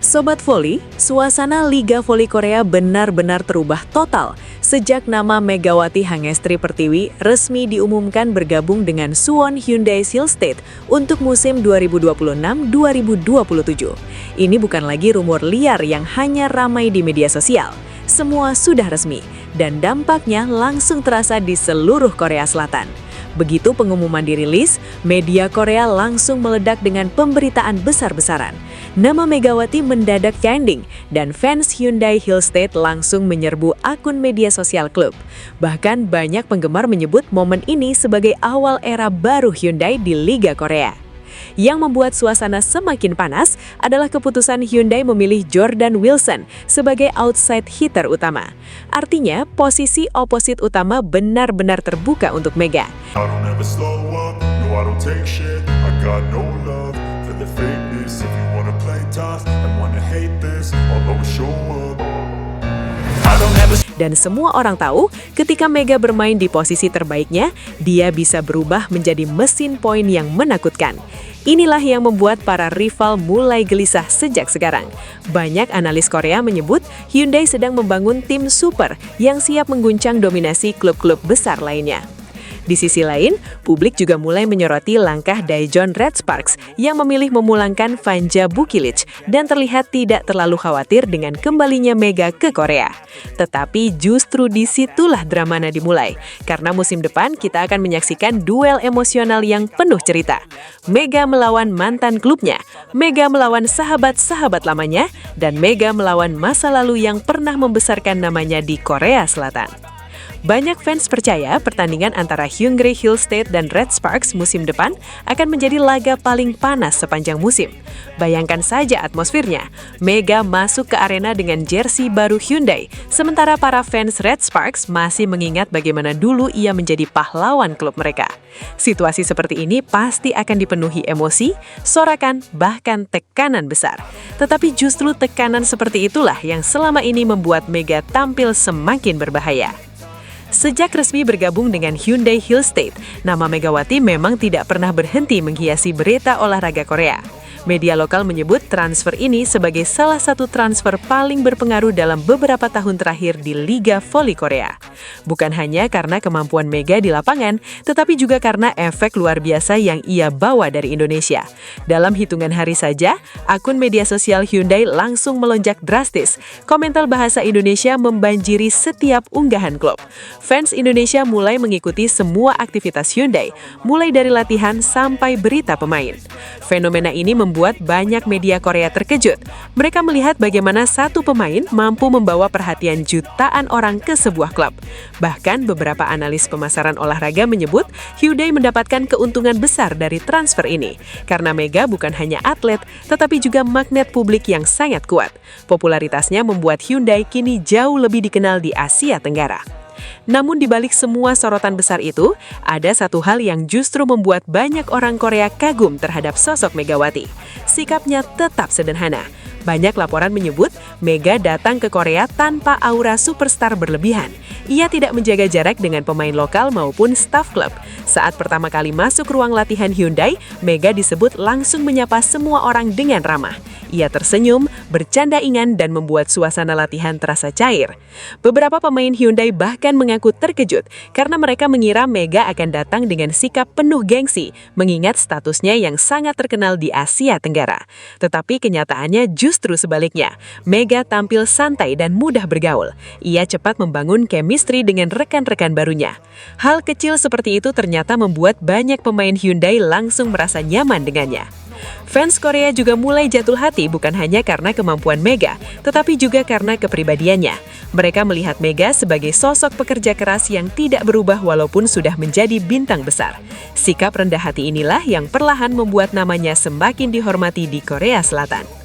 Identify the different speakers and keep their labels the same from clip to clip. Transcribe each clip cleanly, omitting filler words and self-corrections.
Speaker 1: Sobat Voli, suasana Liga Voli Korea benar-benar terubah total sejak nama Megawati Hangestri Pertiwi resmi diumumkan bergabung dengan Suwon Hyundai Silstate untuk musim 2026-2027. Ini bukan lagi rumor liar yang hanya ramai di media sosial. Semua sudah resmi dan dampaknya langsung terasa di seluruh Korea Selatan. Begitu pengumuman dirilis, media Korea langsung meledak dengan pemberitaan besar-besaran. Nama Megawati mendadak trending dan fans Hyundai Silstate langsung menyerbu akun media sosial klub. Bahkan banyak penggemar menyebut momen ini sebagai awal era baru Hyundai di Liga Korea. Yang membuat suasana semakin panas adalah keputusan Hyundai memilih Jordan Wilson sebagai outside hitter utama. Artinya, posisi oposit utama benar-benar terbuka untuk Mega. Dan semua orang tahu, ketika Mega bermain di posisi terbaiknya, dia bisa berubah menjadi mesin poin yang menakutkan. Inilah yang membuat para rival mulai gelisah sejak sekarang. Banyak analis Korea menyebut Hyundai sedang membangun tim super yang siap mengguncang dominasi klub-klub besar lainnya. Di sisi lain, publik juga mulai menyoroti langkah Daejeon Red Sparks yang memilih memulangkan Vanja Bukilic dan terlihat tidak terlalu khawatir dengan kembalinya Mega ke Korea. Tetapi justru disitulah dramanya dimulai, karena musim depan kita akan menyaksikan duel emosional yang penuh cerita. Mega melawan mantan klubnya, Mega melawan sahabat-sahabat lamanya, dan Mega melawan masa lalu yang pernah membesarkan namanya di Korea Selatan. Banyak fans percaya pertandingan antara Hyundai Silstate dan Red Sparks musim depan akan menjadi laga paling panas sepanjang musim. Bayangkan saja atmosfernya, Mega masuk ke arena dengan jersey baru Hyundai, sementara para fans Red Sparks masih mengingat bagaimana dulu ia menjadi pahlawan klub mereka. Situasi seperti ini pasti akan dipenuhi emosi, sorakan, bahkan tekanan besar. Tetapi justru tekanan seperti itulah yang selama ini membuat Mega tampil semakin berbahaya. Sejak resmi bergabung dengan Hyundai Silstate, nama Megawati memang tidak pernah berhenti menghiasi berita olahraga Korea. Media lokal menyebut transfer ini sebagai salah satu transfer paling berpengaruh dalam beberapa tahun terakhir di Liga Voli Korea. Bukan hanya karena kemampuan Mega di lapangan, tetapi juga karena efek luar biasa yang ia bawa dari Indonesia. Dalam hitungan hari saja, akun media sosial Hyundai langsung melonjak drastis. Komentar bahasa Indonesia membanjiri setiap unggahan klub. Fans Indonesia mulai mengikuti semua aktivitas Hyundai, mulai dari latihan sampai berita pemain. Fenomena ini membuat banyak media Korea terkejut. Mereka melihat bagaimana satu pemain mampu membawa perhatian jutaan orang ke sebuah klub. Bahkan beberapa analis pemasaran olahraga menyebut Hyundai mendapatkan keuntungan besar dari transfer ini. Karena Mega bukan hanya atlet, tetapi juga magnet publik yang sangat kuat. Popularitasnya membuat Hyundai kini jauh lebih dikenal di Asia Tenggara. Namun di balik semua sorotan besar itu, ada satu hal yang justru membuat banyak orang Korea kagum terhadap sosok Megawati. Sikapnya tetap sederhana. Banyak laporan menyebut Mega datang ke Korea tanpa aura superstar berlebihan. Ia tidak menjaga jarak dengan pemain lokal maupun staf klub. Saat pertama kali masuk ruang latihan Hyundai, Mega disebut langsung menyapa semua orang dengan ramah. Ia tersenyum, bercanda ringan, dan membuat suasana latihan terasa cair. Beberapa pemain Hyundai bahkan mengaku terkejut karena mereka mengira Mega akan datang dengan sikap penuh gengsi, mengingat statusnya yang sangat terkenal di Asia Tenggara. Tetapi kenyataannya justru sebaliknya. Mega tampil santai dan mudah bergaul. Ia cepat membangun chemistry dengan rekan-rekan barunya. Hal kecil seperti itu ternyata membuat banyak pemain Hyundai langsung merasa nyaman dengannya. Fans Korea juga mulai jatuh hati bukan hanya karena kemampuan Mega, tetapi juga karena kepribadiannya. Mereka melihat Mega sebagai sosok pekerja keras yang tidak berubah walaupun sudah menjadi bintang besar. Sikap rendah hati inilah yang perlahan membuat namanya semakin dihormati di Korea Selatan.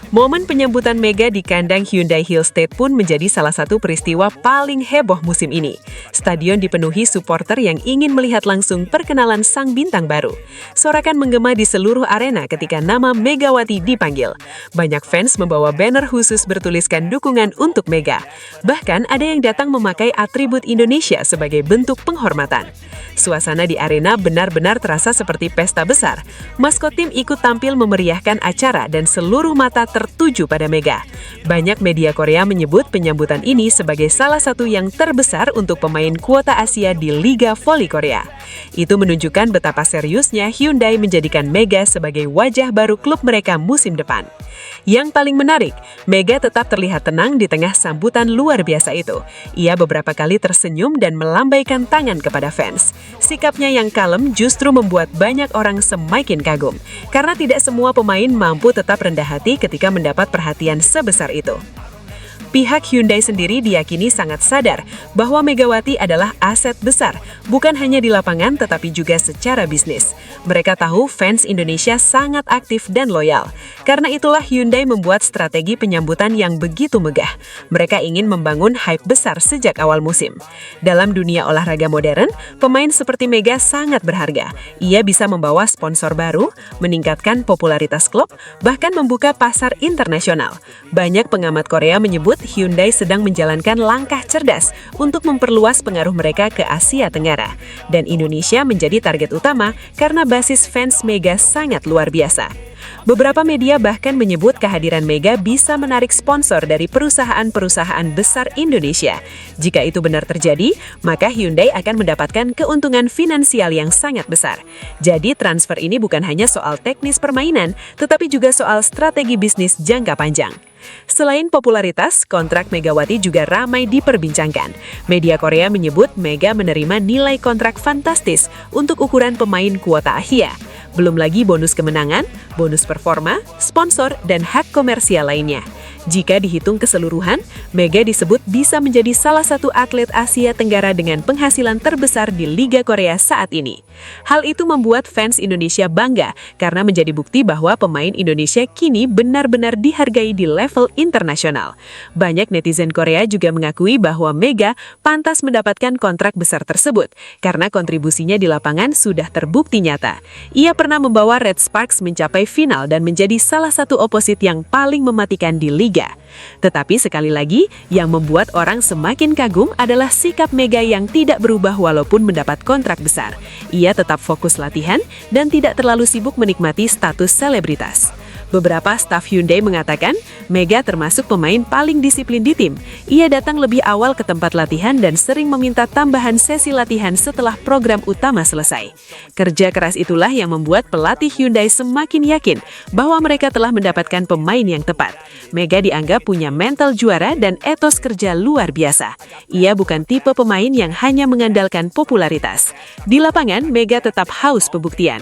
Speaker 1: Momen penyambutan Mega di kandang Hyundai Silstate pun menjadi salah satu peristiwa paling heboh musim ini. Stadion dipenuhi supporter yang ingin melihat langsung perkenalan sang bintang baru. Sorakan menggema di seluruh arena ketika nama Megawati dipanggil. Banyak fans membawa banner khusus bertuliskan dukungan untuk Mega. Bahkan ada yang datang memakai atribut Indonesia sebagai bentuk penghormatan. Suasana di arena benar-benar terasa seperti pesta besar. Maskot tim ikut tampil memeriahkan acara dan seluruh mata tertuju pada Mega. Banyak media Korea menyebut penyambutan ini sebagai salah satu yang terbesar untuk pemain kuota Asia di Liga Voli Korea. Itu menunjukkan betapa seriusnya Hyundai menjadikan Mega sebagai wajah baru klub mereka musim depan. Yang paling menarik, Mega tetap terlihat tenang di tengah sambutan luar biasa itu. Ia beberapa kali tersenyum dan melambaikan tangan kepada fans. Sikapnya yang kalem justru membuat banyak orang semakin kagum, karena tidak semua pemain mampu tetap rendah hati ketika mendapat perhatian sebesar itu. Pihak Hyundai sendiri diyakini sangat sadar bahwa Megawati adalah aset besar, bukan hanya di lapangan tetapi juga secara bisnis. Mereka tahu fans Indonesia sangat aktif dan loyal. Karena itulah Hyundai membuat strategi penyambutan yang begitu megah. Mereka ingin membangun hype besar sejak awal musim. Dalam dunia olahraga modern, pemain seperti Mega sangat berharga. Ia bisa membawa sponsor baru, meningkatkan popularitas klub, bahkan membuka pasar internasional. Banyak pengamat Korea menyebut Hyundai sedang menjalankan langkah cerdas untuk memperluas pengaruh mereka ke Asia Tenggara. Dan Indonesia menjadi target utama karena basis fans Mega sangat luar biasa. Beberapa media bahkan menyebut kehadiran Mega bisa menarik sponsor dari perusahaan-perusahaan besar Indonesia. Jika itu benar terjadi, maka Hyundai akan mendapatkan keuntungan finansial yang sangat besar. Jadi transfer ini bukan hanya soal teknis permainan, tetapi juga soal strategi bisnis jangka panjang. Selain popularitas, kontrak Megawati juga ramai diperbincangkan. Media Korea menyebut Mega menerima nilai kontrak fantastis untuk ukuran pemain kuota Asia. Belum lagi bonus kemenangan, bonus performa, sponsor, dan hak komersial lainnya. Jika dihitung keseluruhan, Mega disebut bisa menjadi salah satu atlet Asia Tenggara dengan penghasilan terbesar di Liga Korea saat ini. Hal itu membuat fans Indonesia bangga karena menjadi bukti bahwa pemain Indonesia kini benar-benar dihargai di level internasional. Banyak netizen Korea juga mengakui bahwa Mega pantas mendapatkan kontrak besar tersebut karena kontribusinya di lapangan sudah terbukti nyata. Ia pernah membawa Red Sparks mencapai final dan menjadi salah satu oposit yang paling mematikan di Liga. Tetapi sekali lagi, yang membuat orang semakin kagum adalah sikap Mega yang tidak berubah walaupun mendapat kontrak besar. Ia tetap fokus latihan dan tidak terlalu sibuk menikmati status selebritas. Beberapa staf Hyundai mengatakan, Mega termasuk pemain paling disiplin di tim. Ia datang lebih awal ke tempat latihan dan sering meminta tambahan sesi latihan setelah program utama selesai. Kerja keras itulah yang membuat pelatih Hyundai semakin yakin bahwa mereka telah mendapatkan pemain yang tepat. Mega dianggap punya mental juara dan etos kerja luar biasa. Ia bukan tipe pemain yang hanya mengandalkan popularitas. Di lapangan, Mega tetap haus pembuktian.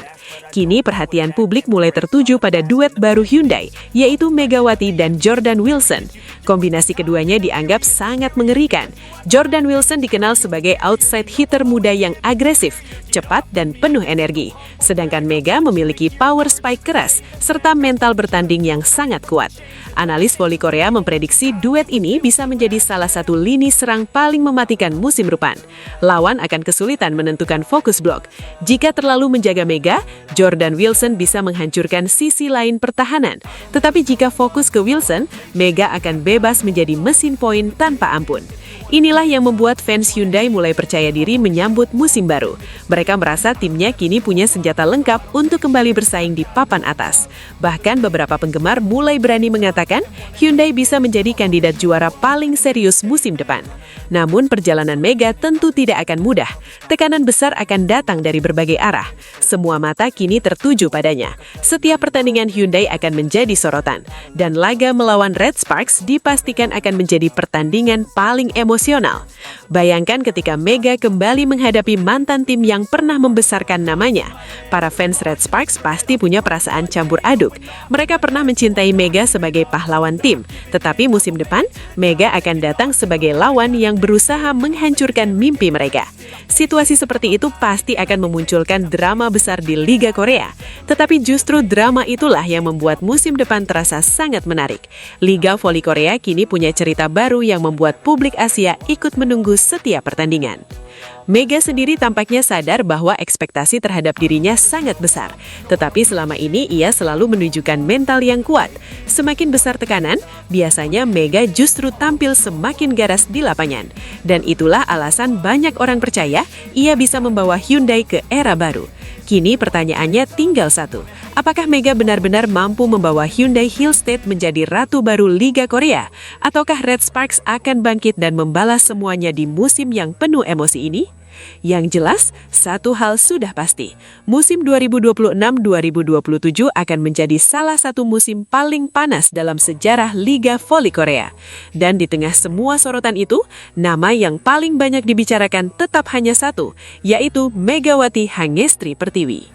Speaker 1: Kini perhatian publik mulai tertuju pada duet baru Hyundai, yaitu Megawati dan Jordan Wilson. Kombinasi keduanya dianggap sangat mengerikan. Jordan Wilson dikenal sebagai outside hitter muda yang agresif, cepat, dan penuh energi. Sedangkan Mega memiliki power spike keras, serta mental bertanding yang sangat kuat. Analis voli Korea memprediksi duet ini bisa menjadi salah satu lini serang paling mematikan musim depan. Lawan akan kesulitan menentukan fokus blok. Jika terlalu menjaga Mega, Jordan Wilson bisa menghancurkan sisi lain pertahanan. Tetapi jika fokus ke Wilson, Mega akan bebas menjadi mesin poin tanpa ampun. Inilah yang membuat fans Hyundai mulai percaya diri menyambut musim baru. Mereka merasa timnya kini punya senjata lengkap untuk kembali bersaing di papan atas. Bahkan beberapa penggemar mulai berani mengatakan Hyundai bisa menjadi kandidat juara paling serius musim depan. Namun perjalanan Mega tentu tidak akan mudah. Tekanan besar akan datang dari berbagai arah. Semua mata kini tertuju padanya. Setiap pertandingan Hyundai akan menjadi sorotan. Dan laga melawan Red Sparks dipastikan akan menjadi pertandingan paling emosional. Bayangkan ketika Mega kembali menghadapi mantan tim yang pernah membesarkan namanya. Para fans Red Sparks pasti punya perasaan campur aduk. Mereka pernah mencintai Mega sebagai pahlawan tim. Tetapi musim depan, Mega akan datang sebagai lawan yang berusaha menghancurkan mimpi mereka. Situasi seperti itu pasti akan memunculkan drama besar di Liga Korea. Tetapi justru drama itulah yang membuat musim depan terasa sangat menarik. Liga Voli Korea kini punya cerita baru yang membuat publik Asia ikut menunggu setiap pertandingan. Mega sendiri tampaknya sadar bahwa ekspektasi terhadap dirinya sangat besar. Tetapi selama ini ia selalu menunjukkan mental yang kuat. Semakin besar tekanan, biasanya Mega justru tampil semakin garas di lapangan. Dan itulah alasan banyak orang percaya ia bisa membawa Hyundai ke era baru. Kini pertanyaannya tinggal satu. Apakah Mega benar-benar mampu membawa Hyundai Hillstate menjadi ratu baru Liga Korea? Ataukah Red Sparks akan bangkit dan membalas semuanya di musim yang penuh emosi ini? Yang jelas, satu hal sudah pasti. Musim 2026-2027 akan menjadi salah satu musim paling panas dalam sejarah Liga Voli Korea. Dan di tengah semua sorotan itu, nama yang paling banyak dibicarakan tetap hanya satu, yaitu Megawati Hangestri Pertiwi.